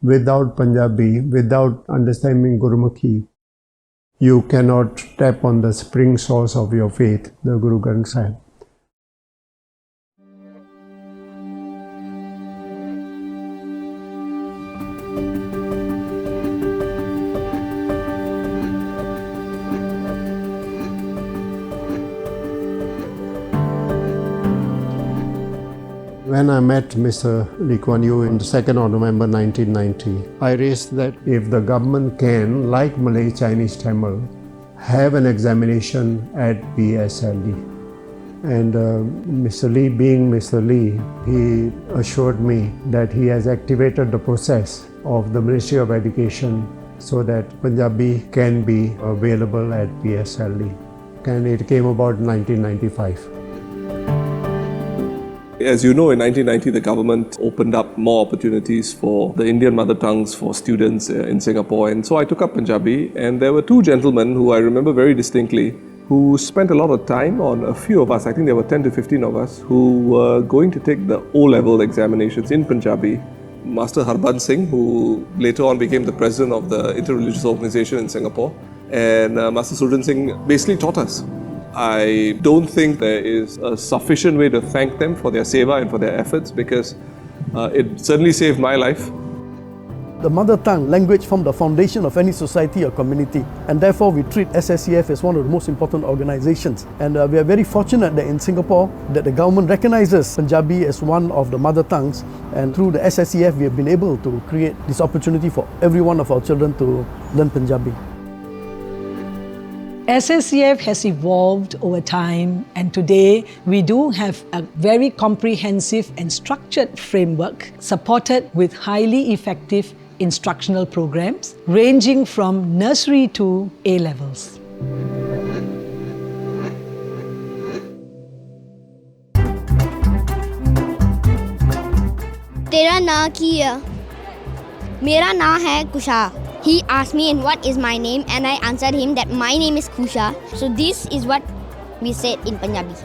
without Punjabi, without understanding Gurmukhi, you cannot tap on the spring source of your faith, the Guru Granth Sahib. When I met Mr. Lee Kuan Yew in the 2nd of November 1990, I raised that if the government can, like Malay, Chinese, Tamil, have an examination at PSLE. And Mr. Lee, being Mr. Lee, he assured me that he has activated the process of the Ministry of Education so that Punjabi can be available at PSLE. And it came about in 1995. As you know, in 1990, the government opened up more opportunities for the Indian mother tongues for students in Singapore. And so I took up Punjabi, and there were two gentlemen who I remember very distinctly who spent a lot of time on a few of us, I think there were 10 to 15 of us, who were going to take the O-level examinations in Punjabi. Master Harbans Singh, who later on became the president of the Interreligious Organization in Singapore, and Master Surjan Singh basically taught us. I don't think there is a sufficient way to thank them for their seva and for their efforts, because it certainly saved my life. The mother tongue language forms the foundation of any society or community, and therefore we treat SSEF as one of the most important organizations. And we are very fortunate that in Singapore that the government recognizes Punjabi as one of the mother tongues, and through the SSEF we have been able to create this opportunity for every one of our children to learn Punjabi. SSEF has evolved over time, and today we do have a very comprehensive and structured framework supported with highly effective instructional programs ranging from nursery to A-levels. तेरा नाम क्या? मेरा नाम है कुशा. He asked me and what is my name, and I answered him that my name is Kusha. So this is what we said in Punjabi.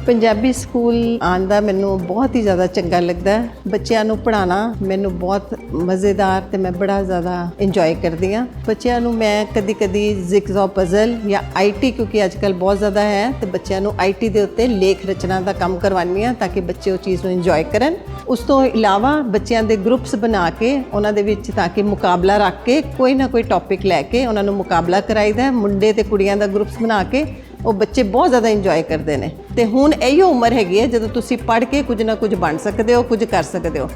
Punjabi school ਆਉਣ ਦਾ ਮੈਨੂੰ ਬਹੁਤ ਹੀ ਜ਼ਿਆਦਾ ਚੰਗਾ ਲੱਗਦਾ ਹੈ। ਬੱਚਿਆਂ ਨੂੰ ਪੜ੍ਹਾਉਣਾ ਮੈਨੂੰ ਬਹੁਤ ਮਜ਼ੇਦਾਰ ਤੇ ਮੈਂ ਬੜਾ ਜ਼ਿਆਦਾ ਇੰਜੋਏ ਕਰਦੀ ਹਾਂ। ਬੱਚਿਆਂ ਨੂੰ ਮੈਂ ਕਦੀ ਜ਼ਿਗਜ਼ੌ ਪਜ਼ਲ ਜਾਂ ਆਈਟੀ, ਕਿਉਂਕਿ ਅੱਜ ਕੱਲ੍ਹ ਬਹੁਤ ਜ਼ਿਆਦਾ ਹੈ, ਤੇ ਬੱਚਿਆਂ ਨੂੰ ਆਈਟੀ ਦੇ ਉੱਤੇ ਲੇਖ ਰਚਨਾ ਦਾ ਕੰਮ ਕਰਵਾਉਂਦੀ ਹਾਂ ਤਾਂ ਕਿ ਬੱਚੇ ਉਹ ਚੀਜ਼ ਨੂੰ ਇੰਜੋਏ ਕਰਨ। ਉਸ ਤੋਂ ਇਲਾਵਾ ਬੱਚਿਆਂ ਦੇ ਗਰੁੱਪਸ ਬਣਾ ਕੇ ਉਹਨਾਂ ਦੇ ਵਿੱਚ ਤਾਂ ਕਿ ਮੁਕਾਬਲਾ ਰੱਖ ਕੇ ਕੋਈ ਨਾ ਕੋਈ ਟੌਪਿਕ ਲੈ ਕੇ ਉਹਨਾਂ ਨੂੰ ਮੁਕਾਬਲਾ ਕਰਾਈਦਾ। ਮੁੰਡੇ ਤੇ ਕੁੜੀਆਂ ਦਾ ਗਰੁੱਪਸ ਬਣਾ ਕੇ ਉਹ ਬੱਚੇ ਬਹੁਤ ਜ਼ਿਆਦਾ ਇੰਜੋਏ ਕਰਦੇ ਨੇ। ਤੇ ਹੁਣ ਇਹੋ ਉਮਰ ਹੈਗੀ ਹੈ ਜਦੋਂ ਤੁਸੀਂ ਪੜ੍ਹ ਕੇ ਕੁਝ ਨਾ ਕੁਝ ਬਣ ਸਕਦੇ ਹੋ, ਕੁਝ ਕਰ ਸਕਦੇ ਹੋ।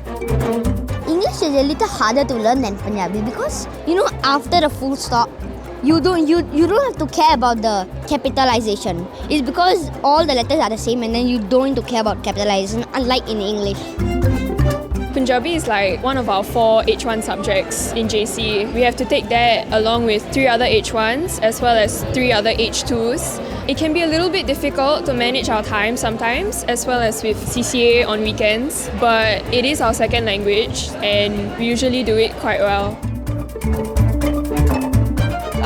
English is a little harder to learn than Punjabi because after a full stop you don't have to care about the capitalization. It's because all the letters are the same and then you don't need to care about capitalization, unlike in English. Punjabi is like one of our 4 H1 subjects in JC. We have to take that along with 3 other H1s as well as 3 other H2s. It can be a little bit difficult to manage our time sometimes, as well as with CCA on weekends, but it is our second language and we usually do it quite well.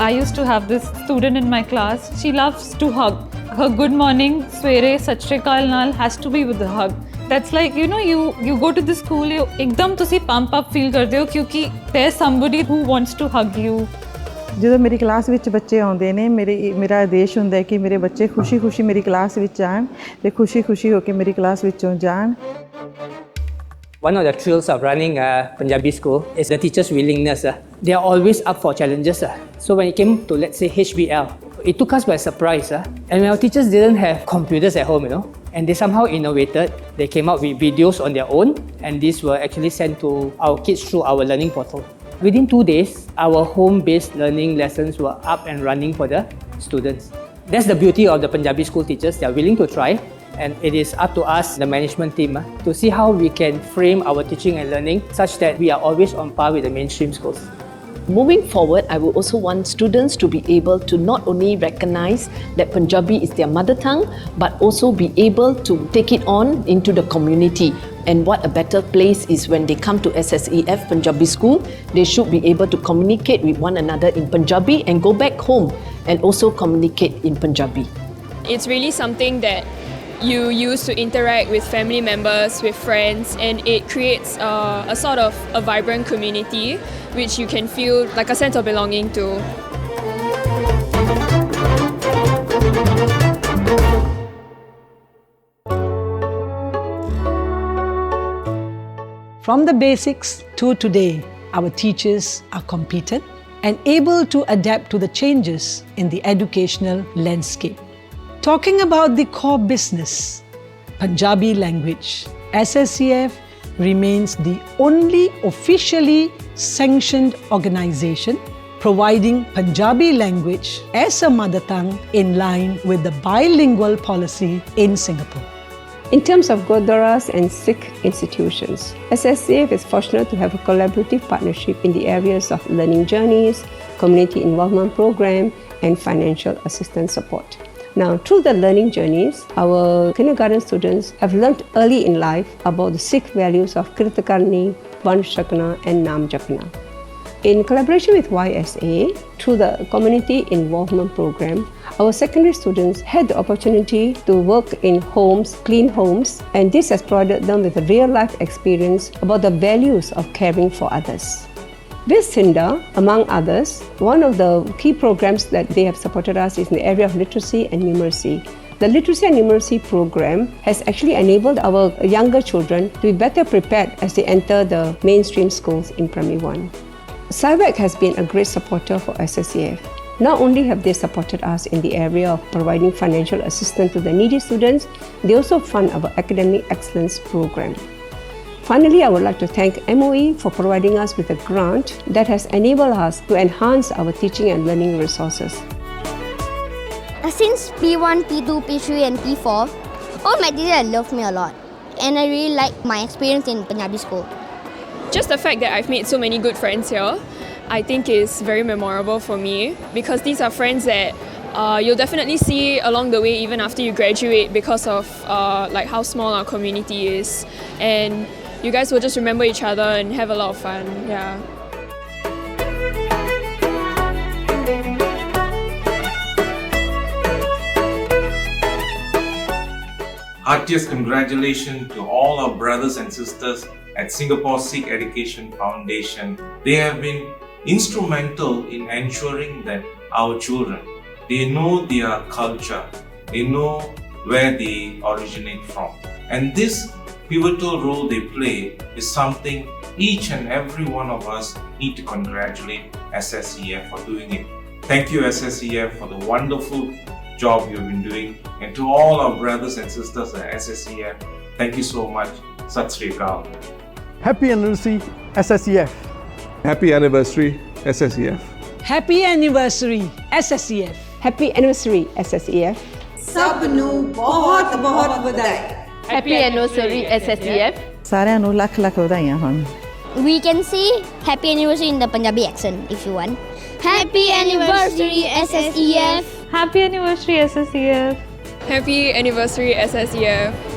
I used to have this student in my class. She loves to hug. Her good morning, swere, sat shri akal naal has to be with a hug. That's like, you go to the school, you ekdam tusi pump up feel karte ho kyunki there's somebody who wants to hug you. ਜਦੋਂ ਮੇਰੀ class ਵਿੱਚ ਬੱਚੇ ਆਉਂਦੇ ਨੇ ਮੇਰਾ ਆਦੇਸ਼ ਹੁੰਦਾ ਹੈ ਕਿ ਮੇਰੇ ਬੱਚੇ ਖੁਸ਼ੀ-ਖੁਸ਼ੀ ਮੇਰੀ ਕਲਾਸ ਵਿੱਚ ਆਣ ਤੇ ਖੁਸ਼ੀ-ਖੁਸ਼ੀ ਹੋ ਕੇ ਮੇਰੀ ਕਲਾਸ ਵਿੱਚੋਂ ਜਾਣ। One of the thrills of running a Punjabi school is the teachers' willingness. They are always up for challenges. So when it came to, let's say, HBL, it took us by surprise. And our teachers didn't have computers at home, and they somehow innovated. They came out with videos on their own, and these were actually sent to our kids through our learning portal. Within 2 days, our home-based learning lessons were up and running for the students. That's the beauty of the Punjabi school teachers. They are willing to try, and it is up to us, the management team, to see how we can frame our teaching and learning such that we are always on par with the mainstream schools. Moving forward, I will also want students to be able to not only recognize that Punjabi is their mother tongue, but also be able to take it on into the community. And what a better place is when they come to SSEF Punjabi School, they should be able to communicate with one another in Punjabi and go back home and also communicate in Punjabi. It's really something that you use to interact with family members, with friends, and it creates a sort of a vibrant community which you can feel like a sense of belonging to. From the basics to today, our teachers are competent and able to adapt to the changes in the educational landscape. Talking about the core business, Punjabi language, SSCF remains the only officially sanctioned organization providing Punjabi language as a mother tongue in line with the bilingual policy in Singapore. In terms of Gurdwaras and Sikh institutions, SSCF is fortunate to have a collaborative partnership in the areas of learning journeys, community involvement program, and financial assistance support. Now, through the learning journeys, our kindergarten students have learned early in life about the Sikh values of Kirtakarni, Vansh Chakna, and Nam Japna. In collaboration with YSA, through the Community Involvement Program, our secondary students had the opportunity to work in homes, clean homes, and this has provided them with a real-life experience about the values of caring for others. With SINDA, among others, one of the key programs that they have supported us is in the area of literacy and numeracy. The Literacy and Numeracy program has actually enabled our younger children to be better prepared as they enter the mainstream schools in Primary 1. SIVAC has been a great supporter for SSCF. Not only have they supported us in the area of providing financial assistance to the needy students, they also fund our Academic Excellence program. Finally, I would like to thank MOE for providing us with a grant that has enabled us to enhance our teaching and learning resources. Since P1, P2, P3 and P4, all my teachers loved me a lot. And I really like my experience in Punjabi school. Just the fact that I've made so many good friends here, I think is very memorable for me, because these are friends that you'll definitely see along the way even after you graduate, because of like how small our community is, and you guys will just remember each other and have a lot of fun. Yeah. Heartiest congratulations to all our brothers and sisters at Singapore Sikh Education Foundation. They have been instrumental in ensuring that our children, they know their culture, they know where they originate from. And this pivotal role they play is something each and every one of us need to congratulate SSCF for doing it. Thank you SSCF for the wonderful job you've been doing. And to all our brothers and sisters at SSCF, thank you so much. Sat Sri Akal. Happy anniversary, SSCF. Happy anniversary, SSCF. Happy anniversary, SSCF. Happy anniversary, SSCF. ਸਭ ਨੂੰ ਬਹੁਤ ਬਹੁਤ ਵਧਾਈ. Happy anniversary, SSCF. ਸਾਰਿਆਂ ਨੂੰ ਲੱਖ ਲੱਖ ਵਧਾਈਆਂ ਹੋਣ. We can say happy anniversary in the Punjabi accent if you want. Happy anniversary, SSCF. Happy anniversary, SSCF. Happy anniversary, SSCF.